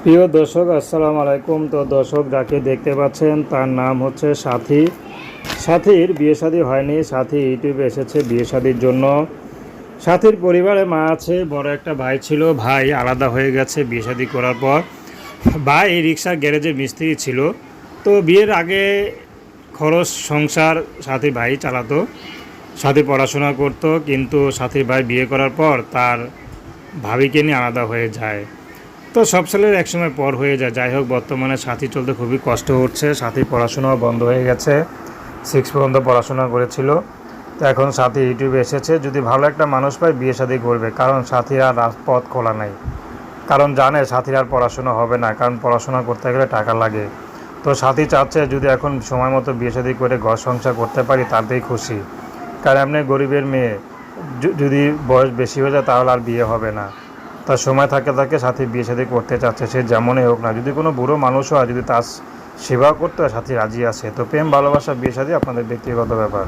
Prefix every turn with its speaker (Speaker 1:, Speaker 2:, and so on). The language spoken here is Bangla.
Speaker 1: প্রিয় দর্শক, আসসালামু আলাইকুম। তো দর্শক, যাকে দেখতে পাচ্ছেন তার নাম হচ্ছে সাথী। সাথীর বিয়ে শাদী হয়নি। সাথী ইউটিউবে এসেছে বিয়ে শাদীর জন্য। সাথীর পরিবারে মা আছে, বড় একটা ভাই ছিল, ভাই আলাদা হয়ে গেছে বিয়ে শাদী করার পর। ভাই রিক্সার গ্যারেজের মিস্ত্রি ছিল। তো বিয়ের আগে খরচ সংসার সাথী ভাই চালাতো। সাথী পড়াশোনা করতো, কিন্তু সাথীর ভাই বিয়ে করার পর তার ভাবিকে নিয়ে আলাদা হয়ে যায়। তো সব ছেলের একসময় পর হয়ে যায়। যাই হোক, বর্তমানে সাথী চলতে খুবই কষ্ট হচ্ছে। সাথী পড়াশোনাও বন্ধ হয়ে গেছে, 6 পর্যন্ত পড়াশোনা করেছিল। তো এখন সাথী ইউটিউবে এসেছে, যদি ভালো একটা মানুষ পায় বিয়ে শাদী করবে, কারণ সাথীর আর পথ খোলা নাই। কারণ জানে সাথীর আর পড়াশোনা হবে না, কারণ পড়াশোনা করতে গেলে টাকা লাগে। তো সাথী চাচ্ছে যদি এখন সময় মতো বিয়ে শাদী করে ঘর সংসার করতে পারি তাতেই খুশি। কারণ এমনি গরিবের মেয়ে, যদি বয়স বেশি হয়ে যায় তাহলে আর বিয়ে হবে না। তার সময় থাকে থাকে সাথী বিয়ে শাদী করতে চাচ্ছে, সে যেমনই হোক না, যদি কোনো বুড়ো মানুষও হয়, যদি তার সেবা করতে হয় সাথী রাজি আছে। তো প্রেম ভালোবাসা বিয়ে শাদী আপনাদের ব্যক্তিগত ব্যাপার।